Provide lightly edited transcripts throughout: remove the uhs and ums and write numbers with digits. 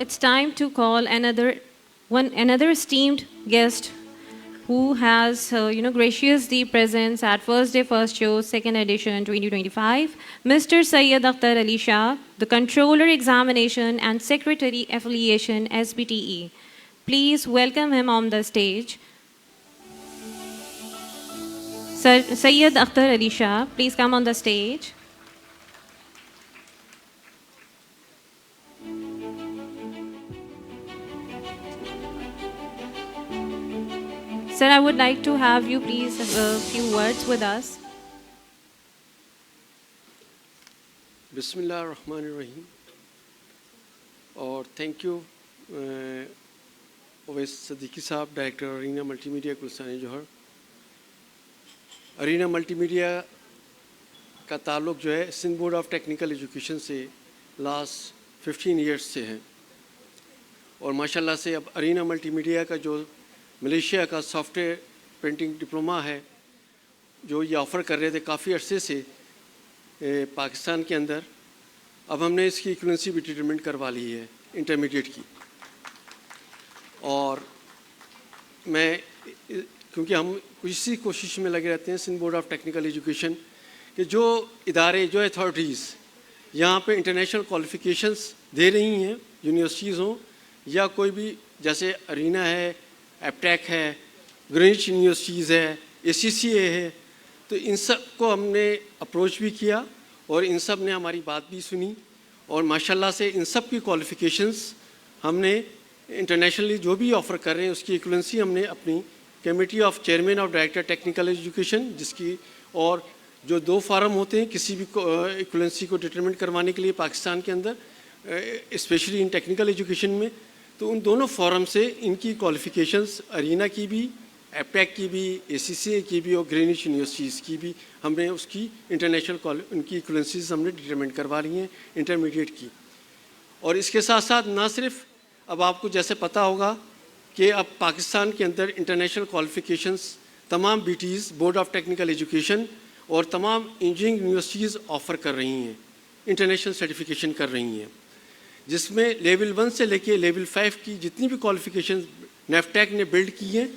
it's time to call another esteemed guest who has graciously presents at First Day First Show, second edition 2025, Mr. Syed Akhtar Ali Shah, the Controller Examination and Secretary Affiliation, SBTE. Please welcome him on the stage. Sir Syed Akhtar Ali Shah, please come on the stage. Sir, I would like to have you please a few words with us. Bismillahirrahmanirrahim. और thank you Owais Siddiqui साहब, director Arena Multimedia Gulistan Jauhar. Arena Multimedia का ताल्लुक़ जो है Sindh board of technical education से last 15 years से है और माशाल्लाह से अब अरीना मल्टीमीडिया का जो मलेशिया का सॉफ्टवेयर प्रिंटिंग डिप्लोमा है जो ये ऑफ़र कर रहे थे काफ़ी अरसे से पाकिस्तान के अंदर, अब हमने इसकी इक्वलेंसी भी डिटरमिन करवा ली है इंटरमीडिएट की। और मैं क्योंकि हम इसी कोशिश में लगे रहते हैं Sindh board of technical education कि जो इदारे जो अथॉरिटीज़ यहाँ पे इंटरनेशनल क्वालिफ़िकेशंस दे रही हैं, यूनिवर्सिटीज़ हों या कोई भी, जैसे अरीना है, एपटेक है, ग्रीनिच यूनिवर्सिटीज़ है, ACCA है, तो इन सब को हमने अप्रोच भी किया और इन सब ने हमारी बात भी सुनी और माशाल्लाह से इन सब की क्वालिफ़िकेशंस हमने इंटरनेशनली जो भी ऑफ़र कर रहे हैं उसकी इक्वलेंसी हमने अपनी committee of chairman of director technical education, जिसकी और जो 2 फार्म होते हैं किसी भी इक्वलेंसी को डिटरमिन करवाने के लिए पाकिस्तान के अंदर, स्पेशली इन टेक्निकल एजुकेशन में, तो उन दोनों फोरम से इनकी क्वालिफ़िकेशंस अरीना की भी, एपटेक की भी, ACCA की भी और ग्रीनिच यूनिवर्सिटीज़ की भी हमने उसकी इंटरनेशनल उनकी इक्वलेंसीज हमने डिटरमिन करवा ली हैं इंटरमीडिएट की। और इसके साथ साथ ना सिर्फ, अब आपको जैसे पता होगा कि अब पाकिस्तान के अंदर इंटरनेशनल क्वालिफ़िकेशंस तमाम BTs board of technical education और तमाम इंजीनियरिंग यूनिवर्सिटीज़ ऑफ़र कर रही हैं, इंटरनेशनल सर्टिफिकेशन कर रही हैं, जिसमें लेवल 1 से लेके लेवल 5 की जितनी भी क्वालिफ़िकेशन नेफ्टेक ने बिल्ड की हैं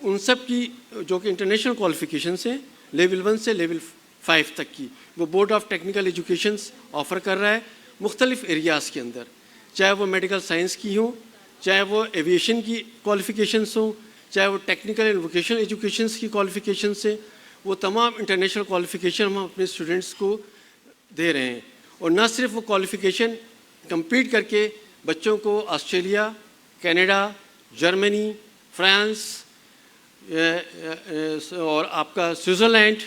उन सब की जो कि इंटरनेशनल क्वालिफ़िकेशंस हैं लेवल 1 से लेवल 5 तक की, वो board of technical educations offer कर रहा है मुख्तलिफ़ एरियाज़ के अंदर, चाहे वो मेडिकल साइंस की हो, चाहे वो एविएशन की क्वालिफ़िकेशंस हो, चाहे वो टेक्निकल एंड वोकेशनल एजुकेशंस की क्वालिफ़िकेशंस से, वो तमाम इंटरनेशनल क्वालिफ़िकेशन हम अपने स्टूडेंट्स को दे रहे हैं। और न सिर्फ वो क्वालिफ़िकेशन कम्पीट करके बच्चों को ऑस्ट्रेलिया, कनाडा, जर्मनी, फ्रांस और आपका स्विट्ज़रलैंड,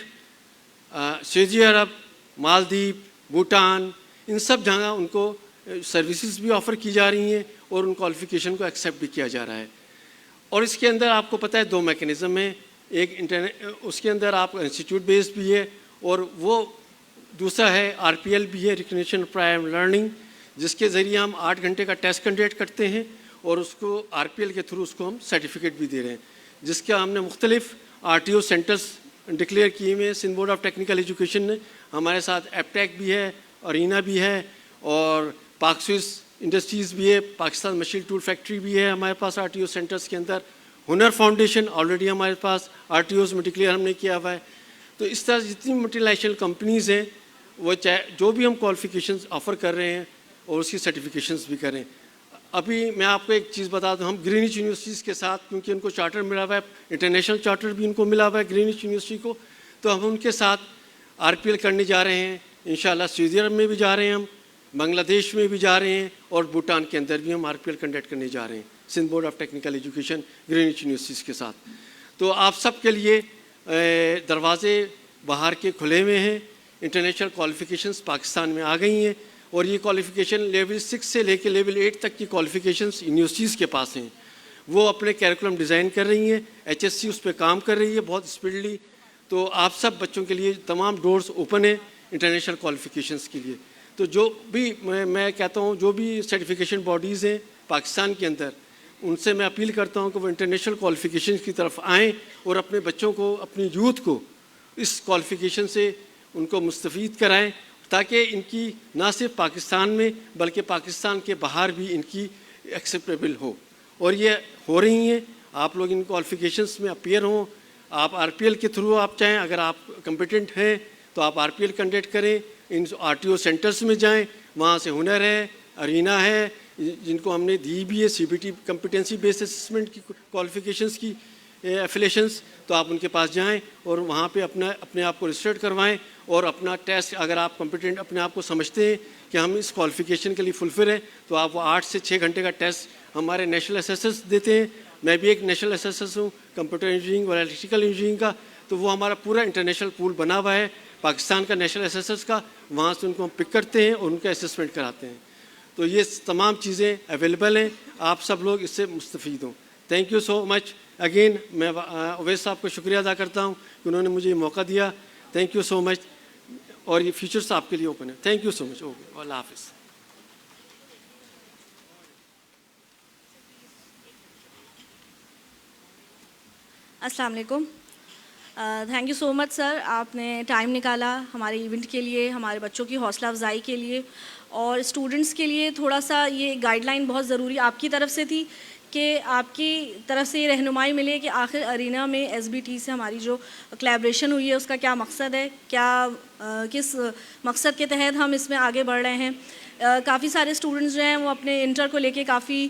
सऊदी अरब, मालदीव, भूटान, इन सब जगह उनको सर्विसेज भी ऑफ़र की जा रही हैं और उन क्वालिफ़िकेशन को एक्सेप्ट भी किया जा रहा है। और इसके अंदर आपको पता है 2 मैकेनिज़्म है, एक उसके अंदर आप इंस्टीट्यूट बेस्ड भी है और वो दूसरा है RPL भी है, रिकग्निशन प्रायर लर्निंग, जिसके ज़रिए हम 8 घंटे का टेस्ट कंडक्ट करते हैं और उसको RPL के थ्रू उसको हम सर्टिफिकेट भी दे रहे हैं, जिसका हमने मुख्तलिफ़ RTO सेंटर्स डिक्लेयर किए हुए हैं Sindh board of technical education ने। हमारे साथ एपटेक भी है, अरीना भी है और पाक स्विस इंडस्ट्रीज़ भी है, पाकिस्तान मशीन टूल फैक्ट्री भी है हमारे पास RTO सेंटर्स के अंदर, हुनर फाउंडेशन ऑलरेडी हमारे पास RTOs में डिक्लेयर हमने किया हुआ है। तो इस तरह जितनी मल्टीनेशनल कंपनीज़ हैं वो चाहे जो भी हम क्वालिफ़िकेशंस ऑफ़र कर रहे हैं और उसकी सर्टिफिकेशंस भी करें। अभी मैं आपको एक चीज़ बता दूं, हम ग्रीनिच यूनिवर्सिटीज़ के साथ, क्योंकि उनको चार्टर मिला हुआ है, इंटरनेशनल चार्टर भी उनको मिला हुआ है ग्रीनिच यूनिवर्सिटी को, तो हम उनके साथ RPL करने जा रहे हैं। इंशाल्लाह सऊदी अरब में भी जा रहे हैं, हम बांग्लादेश में भी जा रहे हैं और भूटान के अंदर भी हम RPL कंडक्ट करने जा रहे हैं Sindh board of technical education Greenwich universities के साथ। तो आप सब के लिए दरवाज़े बाहर के खुले हुए हैं, इंटरनेशनल क्वालिफ़िकेशंस पाकिस्तान में आ गई हैं और ये क्वालिफ़िकेशन लेवल 6 से लेकर लेवल 8 तक की क्वालिफ़िकेशंस यूनिवर्सिटीज़ के पास हैं। वो अपने कैरिकुलम डिज़ाइन कर रही हैं, HSC उस पर काम कर रही है बहुत स्पीडली। तो आप सब बच्चों के लिए तमाम डोर्स ओपन है इंटरनेशनल क्वालिफ़िकेशंस के लिए। तो जो भी मैं कहता हूँ, जो भी सर्टिफिकेशन बॉडीज़ हैं पाकिस्तान के अंदर, उनसे मैं अपील करता हूँ कि वो इंटरनेशनल क्वालिफ़िकेशंस की तरफ आएँ और अपने बच्चों को, अपनी यूथ को इस क्वालिफ़िकेशन से उनको मुस्तफ़ीद कराएँ, تاکہ ان کی نہ صرف پاکستان میں بلکہ پاکستان کے باہر بھی ان کی ایکسیپٹیبل ہو. اور یہ ہو رہی ہیں. آپ لوگ ان کوالیفیکیشنس میں اپیئر ہوں. آپ آر پی ایل کے تھرو آپ چاہیں, اگر آپ کمپیٹنٹ ہیں تو آپ آر پی ایل کنڈکٹ کریں, ان آر ٹی او سینٹرس میں جائیں, وہاں سے ہنر ہے, ارینا ہے, جن کو ہم نے دی بھی ہے سی بی ٹی کمپیٹنسی بیس اسسمنٹ کی کوالیفیکیشنس کی ایفیلیشنس, تو آپ ان کے پاس جائیں اور وہاں پہ اپنے آپ کو رجسٹرڈ کروائیں اور اپنا ٹیسٹ, اگر آپ کمپیٹنٹ اپنے آپ کو سمجھتے ہیں کہ ہم اس کوالیفیکیشن کے لیے فلفل ہیں, تو آپ وہ 8 سے 6 گھنٹے کا ٹیسٹ ہمارے نیشنل اسیسرز دیتے ہیں. میں بھی ایک نیشنل اسیسرز ہوں کمپیوٹر انجینئرنگ اور الیکٹریکل انجینئرنگ کا, تو وہ ہمارا پورا انٹرنیشنل پول بنا ہوا ہے پاکستان کا نیشنل اسیسرز کا. وہاں سے ان کو ہم پک کرتے ہیں اور ان کا اسسمنٹ کراتے ہیں. تو یہ تمام چیزیں اویلیبل ہیں, آپ سب لوگ اس سے مستفید ہوں. Thank you so much again. میں اویس صاحب کو شکریہ ادا کرتا ہوں کہ انہوں نے مجھے یہ موقع دیا. Thank you so much. اور یہ فیچرس آپ کے لیے اوپن ہے. Thank you so much. Okay, اللہ حافظ. السلام علیکم. تھینک یو سو مچ سر, آپ نے ٹائم نکالا ہمارے ایونٹ کے لیے, ہمارے بچوں کی حوصلہ افزائی کے لیے, اور اسٹوڈنٹس کے لیے تھوڑا سا یہ گائیڈ لائن بہت ضروری آپ کی طرف سے تھی کہ آپ کی طرف سے یہ رہنمائی ملے کہ آخر ارینا میں ایس بی ٹی سے ہماری جو کلیبریشن ہوئی ہے اس کا کیا مقصد ہے, کیا کس مقصد کے تحت ہم اس میں آگے بڑھ رہے ہیں. کافی سارے اسٹوڈنٹس جو ہیں وہ اپنے انٹر کو لے کے کافی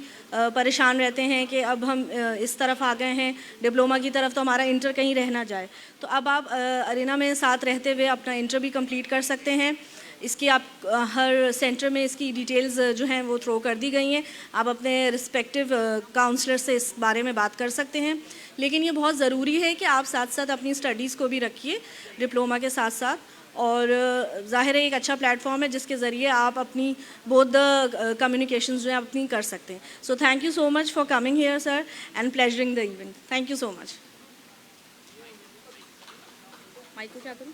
پریشان رہتے ہیں کہ اب ہم اس طرف آ گئے ہیں ڈپلوما کی طرف, تو ہمارا انٹر کہیں رہ نہ جائے. تو اب آپ ارینا میں ساتھ رہتے ہوئے اپنا انٹر بھی کمپلیٹ کر سکتے ہیں. اس کی آپ ہر سینٹر میں اس کی ڈیٹیلز جو ہیں وہ تھرو کر دی گئی ہیں. آپ اپنے رسپیکٹیو کاؤنسلر سے اس بارے میں بات کر سکتے ہیں. لیکن یہ بہت ضروری ہے کہ آپ ساتھ ساتھ اپنی اسٹڈیز کو بھی رکھیے ڈپلوما کے ساتھ ساتھ. اور ظاہر ہے ایک اچھا پلیٹ فارم ہے جس کے ذریعے آپ اپنی بہت کمیونیکیشنز جو ہیں اپنی کر سکتے ہیں. So thank you so much for coming here sir and pleasuring the event. Thank you so much. Mike کو کیا کروں؟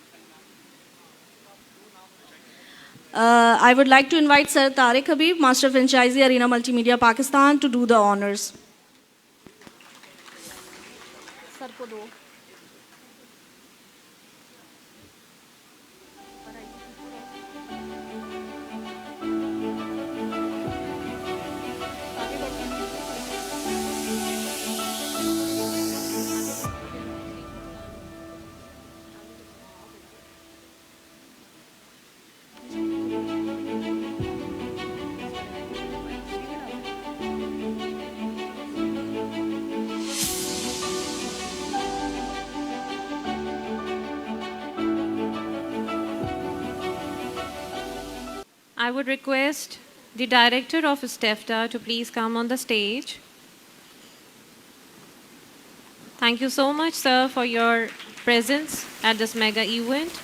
I would like to invite Sir Tariq Habib, Master Franchisee, Arena Multimedia, Pakistan, to do the honors. Sir ko do. I would request the director of STEFTA to please come on the stage. Thank you so much, sir, for your presence at this mega event.